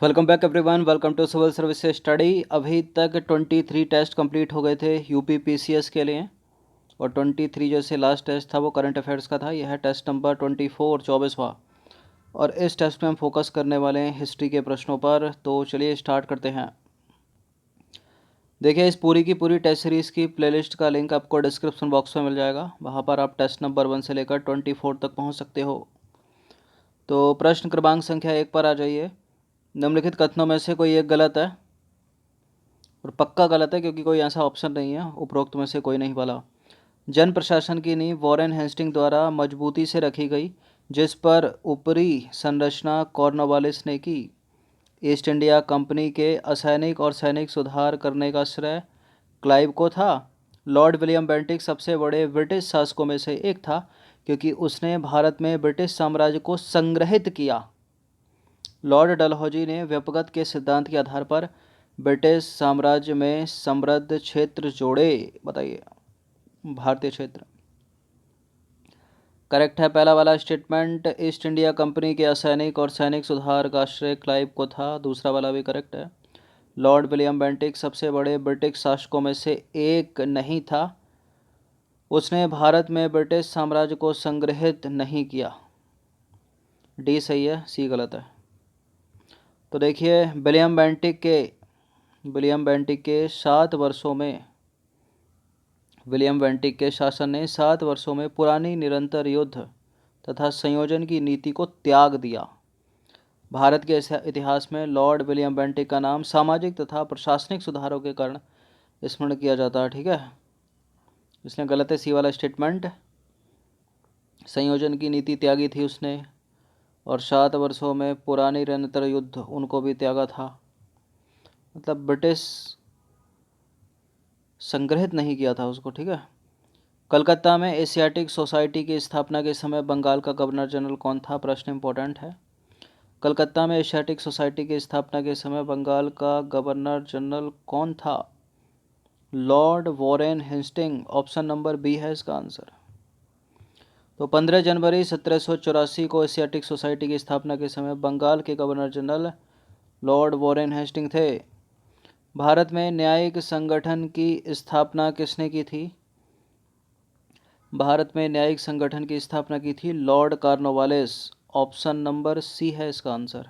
Welcome back everyone, welcome to civil service study. अभी तक 23 test complete हो गए थे यूपी पीसीएस के लिए, और 23 जो से लास्ट टेस्ट था वो करंट अफेयर्स का था। यह है टेस्ट नंबर 24 24वां, और इस टेस्ट में हम फोकस करने वाले हैं हिस्ट्री के प्रश्नों पर। तो चलिए स्टार्ट करते हैं। देखिए, इस पूरी की पूरी टेस्ट सीरीज़ की प्लेलिस्ट का लिंक आपको डिस्क्रिप्शन बॉक्स में मिल जाएगा। वहाँ पर आप टेस्ट नंबर 1 से लेकर 24 तक पहुँच सकते हो। तो प्रश्न क्रमांक संख्या 1 पर आ जाइए। निम्नलिखित कथनों में से कोई एक गलत है, और पक्का गलत है क्योंकि कोई ऐसा ऑप्शन नहीं है उपरोक्त में से कोई नहीं वाला। जन प्रशासन की नींव वॉरेन हेस्टिंग द्वारा मजबूती से रखी गई, जिस पर ऊपरी संरचना कॉर्नवालिस ने की। ईस्ट इंडिया कंपनी के असैनिक और सैनिक सुधार करने का श्रेय क्लाइव को था। लॉर्ड विलियम बेंटिक सबसे बड़े ब्रिटिश शासकों में से एक था, क्योंकि उसने भारत में ब्रिटिश साम्राज्य को संग्रहित किया। लॉर्ड डलहौजी ने व्यपगत के सिद्धांत के आधार पर ब्रिटिश साम्राज्य में समृद्ध क्षेत्र जोड़े। बताइए, भारतीय क्षेत्र। करेक्ट है पहला वाला स्टेटमेंट। ईस्ट इंडिया कंपनी के असैनिक और सैनिक सुधार का श्रेय क्लाइव को था। दूसरा वाला भी करेक्ट है। लॉर्ड विलियम बेंटिक सबसे बड़े ब्रिटिश शासकों में से एक नहीं था, उसने भारत में ब्रिटिश साम्राज्य को संग्रहित नहीं किया। डी सही है, सी गलत है। तो देखिए, विलियम बेंटिक के 7 वर्षों में विलियम बेंटिक के शासन ने 7 वर्षों में पुरानी निरंतर युद्ध तथा संयोजन की नीति को त्याग दिया। भारत के इतिहास में लॉर्ड विलियम बेंटिक का नाम सामाजिक तथा प्रशासनिक सुधारों के कारण स्मरण किया जाता है। ठीक है, इसने गलत है सी वाला स्टेटमेंट। संयोजन की नीति त्यागी थी उसने, और 7 वर्षों में पुरानी निरंतर युद्ध उनको भी त्यागा था। मतलब ब्रिटिश संग्रहित नहीं किया था उसको। ठीक है। कलकत्ता में एशियाटिक सोसाइटी की स्थापना के समय बंगाल का गवर्नर जनरल कौन था? प्रश्न इंपॉर्टेंट है। कलकत्ता में एशियाटिक सोसाइटी की स्थापना के समय बंगाल का गवर्नर जनरल कौन था? Lord Warren Hasting. Option number B है इसका आंसर। तो 15 जनवरी 1784 को एशियाटिक सोसाइटी की स्थापना के समय बंगाल के governor general Lord Warren Hasting थे। भारत में न्यायिक संगठन की स्थापना किसने की थी? भारत में न्यायिक संगठन की स्थापना की थी Lord Cornwallis. Option number C है इसका आंसर।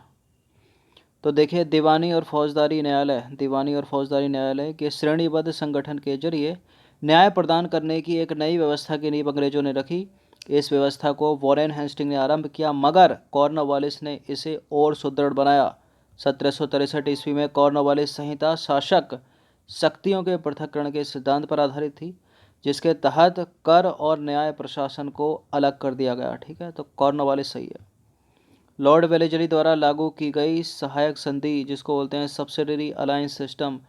तो देखिए, दीवानी और फौजदारी न्यायालय के श्रेणीबद्ध संगठन के जरिए न्याय प्रदान करने की एक नई व्यवस्था की नींव अंग्रेजों ने रखी। इस व्यवस्था को वॉरेन हेस्टिंग ने आरंभ किया, मगर कॉर्नवालिस ने इसे और सुदृढ़ बनाया। 1763 ईस्वी में कॉर्नवालिस संहिता शासक शक्तियों के पृथक्करण के सिद्धांत पर आधारित थी, जिसके तहत कर और न्याय प्रशासन को अलग कर दिया गया। ठीक है, तो कॉर्नवालिस सही है। लॉर्ड वेलेजली द्वारा लागू की गई सहायक संधि, जिसको बोलते हैं सब्सिडरी अलायंस सिस्टम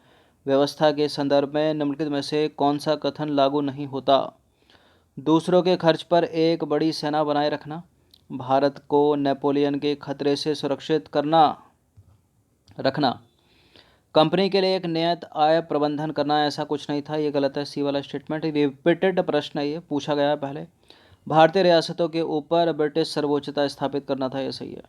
व्यवस्था के संदर्भ में निम्नलिखित में से कौन सा कथन लागू नहीं होता? दूसरों के खर्च पर एक बड़ी सेना बनाए रखना, भारत को नेपोलियन के खतरे से सुरक्षित रखना, कंपनी के लिए एक नियत आय प्रबंधन करना, ऐसा कुछ नहीं था। ये गलत है सी वाला स्टेटमेंट। रिपीटेड प्रश्न है, ये पूछा गया है पहले। भारतीय रियासतों के ऊपर ब्रिटिश सर्वोच्चता स्थापित करना था, ये सही है।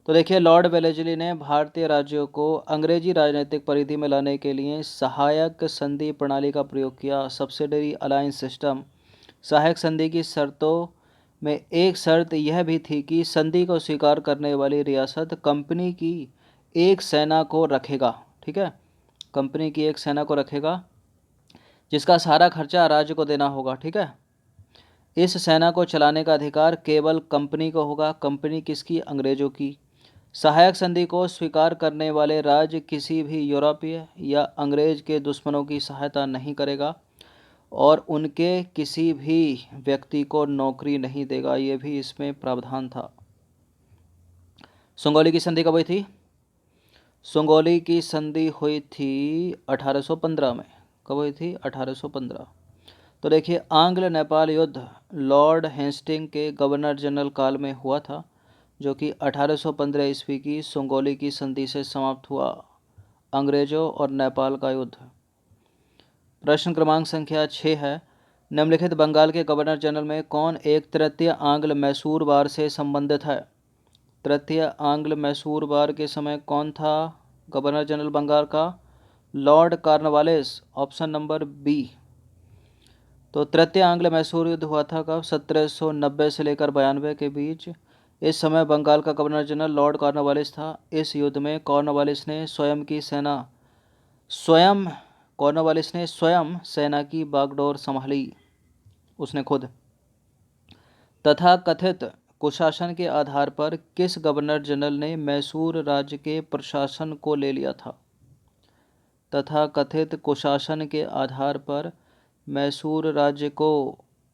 तो देखिए, लॉर्ड वेलेजली ने भारतीय राज्यों को अंग्रेजी राजनीतिक परिधि में लाने के लिए सहायक संधि प्रणाली का प्रयोग किया, सब्सिडरी अलायंस सिस्टम। सहायक संधि की शर्तों में एक शर्त यह भी थी कि संधि को स्वीकार करने वाली रियासत कंपनी की एक सेना को रखेगा। ठीक है, कंपनी की एक सेना को रखेगा, जिसका सारा खर्चा राज्य को देना होगा। ठीक है, इस सेना को चलाने का अधिकार केवल कंपनी को होगा। कंपनी किसकी? अंग्रेजों की। सहायक संधि को स्वीकार करने वाले राज्य किसी भी यूरोपीय या अंग्रेज के दुश्मनों की सहायता नहीं करेगा, और उनके किसी भी व्यक्ति को नौकरी नहीं देगा। ये भी इसमें प्रावधान था। सुंगौली की संधि कब हुई थी? सुंगौली की संधि हुई थी 1815 में। कब हुई थी? 1815। तो देखिए, आंग्ल नेपाल युद्ध लॉर्ड हेस्टिंग के गवर्नर जनरल काल में हुआ था, जो कि 1815 ईस्वी की सुंगौली की संधि से समाप्त हुआ। अंग्रेजों और नेपाल का युद्ध। प्रश्न क्रमांक संख्या 6 है। निम्नलिखित बंगाल के गवर्नर जनरल में कौन एक तृतीय आंग्ल मैसूर वार से संबंधित है? तृतीय आंग्ल मैसूर वार के समय कौन था गवर्नर जनरल बंगाल का? Lord Cornwallis, option number B. तो तृतीय आंग्ल मैसूर युद्ध हुआ था कब? 1790 से लेकर 92 के बीच। इस समय बंगाल का गवर्नर जनरल लॉर्ड कॉर्नवालिस था। इस युद्ध में कॉर्नवालिस ने स्वयं सेना की बागडोर संभाली, उसने खुद। तथा कथित कुशासन के आधार पर किस गवर्नर जनरल ने मैसूर राज्य के प्रशासन को ले लिया था? तथा कथित कुशासन के आधार पर मैसूर राज्य को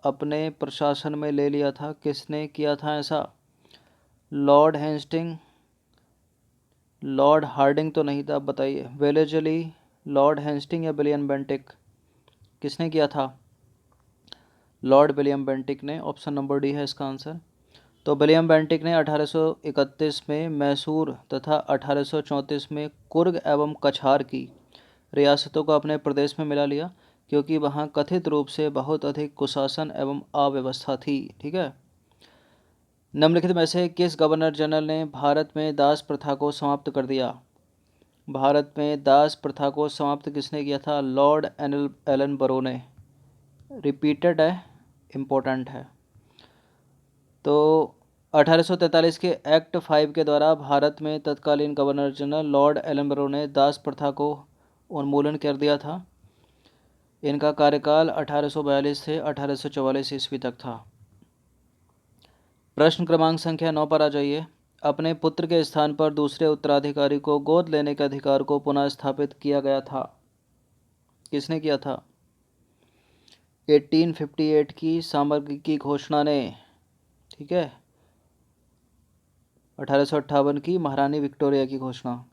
अपने प्रशासन में ले लिया था, किसने किया था ऐसा? लॉर्ड हेस्टिंग, लॉर्ड हार्डिंग तो नहीं था, बताइए। वेलेजली, लॉर्ड हेस्टिंग या विलियम बेंटिक, किसने किया था? लॉर्ड विलियम बेंटिक ने, ऑप्शन नंबर डी है इसका आंसर। तो विलियम बेंटिक ने 1831 में मैसूर तथा 1834 में कुर्ग एवं कछार की रियासतों को अपने प्रदेश में मिला लिया, क्योंकि वहाँ कथित रूप से बहुत अधिक कुशासन एवं अव्यवस्था थी। ठीक है। निम्नलिखित में से किस गवर्नर जनरल ने भारत में दास प्रथा को समाप्त कर दिया? भारत में दास प्रथा को समाप्त किसने किया था? लॉर्ड एलन बरो ने। रिपीटेड है, इम्पोर्टेंट है। तो 1843 के एक्ट 5 के द्वारा भारत में तत्कालीन गवर्नर जनरल लॉर्ड एलन बरो ने दास प्रथा को उन्मूलन कर दिया था। इनका कार्यकाल 1842 से 1844 ईस्वी तक था। प्रश्न क्रमांक संख्या 9 पर आ जाइए। अपने पुत्र के स्थान पर दूसरे उत्तराधिकारी को गोद लेने के अधिकार को पुनः स्थापित किया गया था, किसने किया था? 1858 की सामग्री की घोषणा ने। ठीक है। 1858 की महारानी विक्टोरिया की घोषणा।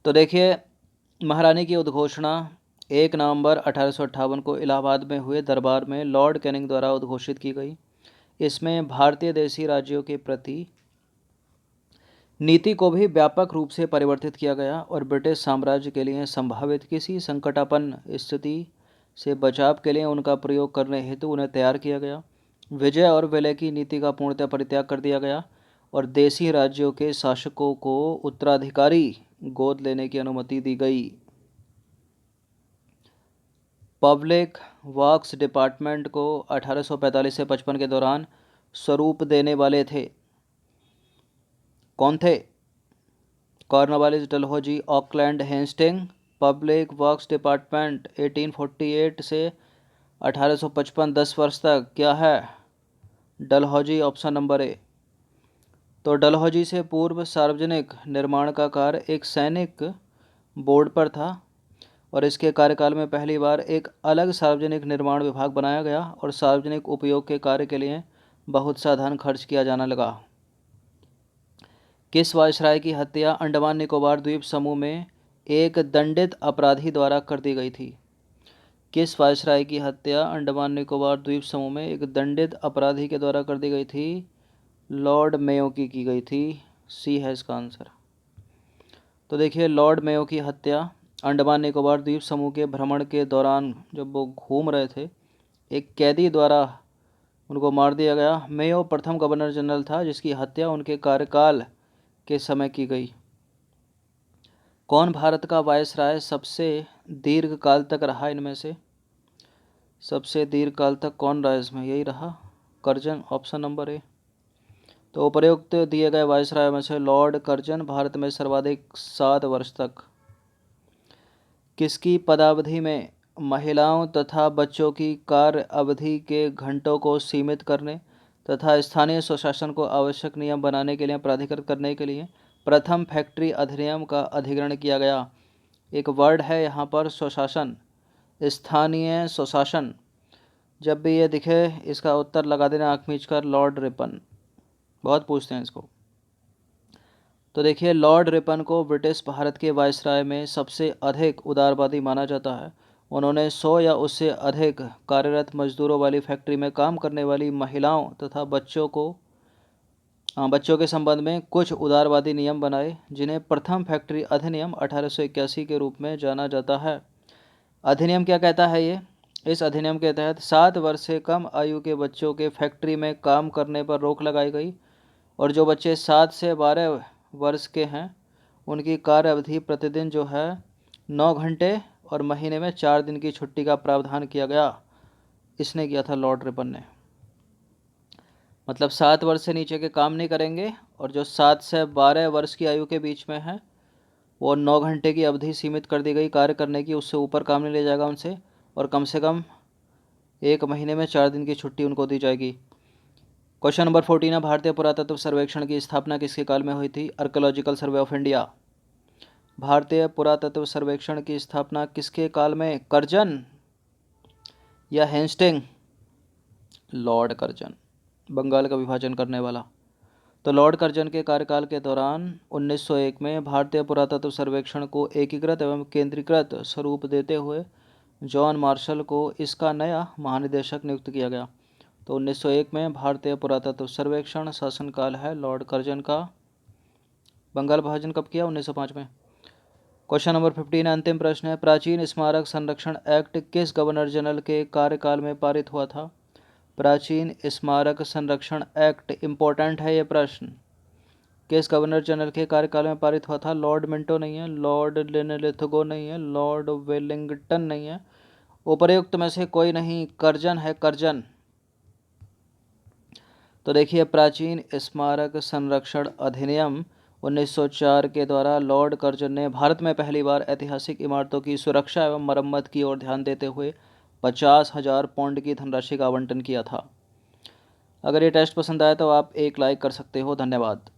तो देखिए, महारानी की उद्घोषणा 1 नवंबर 1858 को इलाहाबाद में हुए दरबार में लॉर्ड कैनिंग द्वारा उद्घोषित की गई। इसमें भारतीय देशी राज्यों के प्रति नीति को भी व्यापक रूप से परिवर्तित किया गया और ब्रिटिश साम्राज्य के लिए संभावित किसी संकटापन्न स्थिति से बचाव के लिए उनका प्रयोग करने हेतु उन्हें तैयार किया गया। विजय और विलय की नीति का पूर्णतः परित्याग कर दिया गया और देशी राज्यों के शासकों को उत्तराधिकारी गोद लेने की अनुमति दी गई। पब्लिक वर्क्स डिपार्टमेंट को 1845 से 55 के दौरान स्वरूप देने वाले थे, कौन थे? Cornwallis, Dalhousie, Auckland, Hasting. Public works department 1848 से 1855, 10 वर्ष तक, क्या है? Dalhousie, option number A. तो डलहौजी से पूर्व सार्वजनिक निर्माण का कार्य एक सैनिक बोर्ड पर था और इसके कार्यकाल में पहली बार एक अलग सार्वजनिक निर्माण विभाग बनाया गया और सार्वजनिक उपयोग के कार्य के लिए बहुत सा धन खर्च किया जाने लगा। किस वायसराय की हत्या अंडमान निकोबार द्वीप समूह में एक दंडित अपराधी द्वारा कर दी गई थी? किस वायसराय की हत्या अंडमान निकोबार द्वीप समूह में एक दंडित अपराधी के द्वारा कर दी गई थी? लॉर्ड मेयो की गई थी। सी है इसका आंसर। तो देखिए, लॉर्ड मेयो की हत्या अंडमान निकोबार द्वीप समूह के भ्रमण के दौरान जब वो घूम रहे थे, एक कैदी द्वारा उनको मार दिया गया। मेयो प्रथम गवर्नर जनरल था जिसकी हत्या उनके कार्यकाल के समय की गई। कौन भारत का वायसराय सबसे दीर्घ काल तक रहा? इनमें से सबसे दीर्घ काल तक कौन रहा? इसमें यही रहा, कर्जन, ऑप्शन नंबर ए। तो उपर्युक्त दिए गए वायसराय में से लॉर्ड कर्जन भारत में सर्वाधिक 7 वर्ष तक। किसकी पदावधि में महिलाओं तथा बच्चों की कार्य अवधि के घंटों को सीमित करने तथा स्थानीय स्वशासन को आवश्यक नियम बनाने के लिए प्राधिकृत करने के लिए प्रथम फैक्ट्री अधिनियम का अधिग्रहण किया गया? एक वर्ड है यहाँ पर, स्वशासन, स्थानीय स्वशासन। जब भी ये दिखे इसका उत्तर लगा देना आँख मीच कर, लॉर्ड रिपन। बहुत पूछते हैं इसको। तो देखिए, लॉर्ड रिपन को ब्रिटिश भारत के वायसराय में सबसे अधिक उदारवादी माना जाता है। उन्होंने 100 या उससे अधिक कार्यरत मजदूरों वाली फैक्ट्री में काम करने वाली महिलाओं तथा बच्चों के संबंध में कुछ उदारवादी नियम बनाए जिन्हें प्रथम फैक्ट्री अधिनियम 1881 के रूप में जाना जाता है। अधिनियम क्या कहता है ये? इस अधिनियम के तहत 7 वर्ष से कम आयु के बच्चों के फैक्ट्री में काम करने पर रोक लगाई गई और जो बच्चे 7 से 12 वर्ष के हैं उनकी कार्य अवधि प्रतिदिन जो है 9 घंटे और महीने में 4 दिन की छुट्टी का प्रावधान किया गया। इसने किया था लॉर्ड रिपन ने। मतलब 7 वर्ष से नीचे के काम नहीं करेंगे और जो 7 से 12 वर्ष की आयु के बीच में है वो 9 घंटे की अवधि सीमित कर दी गई कार्य करने की, उससे ऊपर काम नहीं लिया जाएगा उनसे, और कम से कम 1 महीने में 4 दिन की छुट्टी उनको दी जाएगी। क्वेश्चन नंबर 14 है, भारतीय पुरातत्व सर्वेक्षण की स्थापना किसके काल में हुई थी? Archaeological survey of India. भारतीय पुरातत्व सर्वेक्षण की स्थापना किसके काल में? कर्जन या हेस्टिंग? लॉर्ड कर्जन, बंगाल का विभाजन करने वाला। तो लॉर्ड कर्जन के कार्यकाल के दौरान 1901 में भारतीय पुरातत्व सर्वेक्षण को एकीकृत एवं केंद्रीकृत स्वरूप देते हुए जॉन मार्शल को इसका नया महानिदेशक नियुक्त किया गया। तो 1901 में भारतीय पुरातत्व सर्वेक्षण शासनकाल है लॉर्ड कर्जन का। बंगाल विभाजन कब किया? 1905 में। क्वेश्चन नंबर 15 अंतिम प्रश्न है, प्राचीन स्मारक संरक्षण एक्ट किस गवर्नर जनरल के कार्यकाल में पारित हुआ था? प्राचीन स्मारक संरक्षण एक्ट, इंपॉर्टेंट है ये प्रश्न, किस गवर्नर जनरल के कार्यकाल में पारित हुआ था? लॉर्ड मिंटो नहीं है, लॉर्ड लिनलिथगो नहीं है, लॉर्ड वेलिंगटन नहीं है, उपर्युक्त में से कोई नहीं, कर्जन है, कर्जन। तो देखिए, प्राचीन स्मारक संरक्षण अधिनियम 1904 के द्वारा लॉर्ड कर्जन ने भारत में पहली बार ऐतिहासिक इमारतों की सुरक्षा एवं मरम्मत की ओर ध्यान देते हुए 50,000 पाउंड की धनराशि का आवंटन किया था। अगर ये टेस्ट पसंद आया तो आप एक लाइक कर सकते हो। धन्यवाद।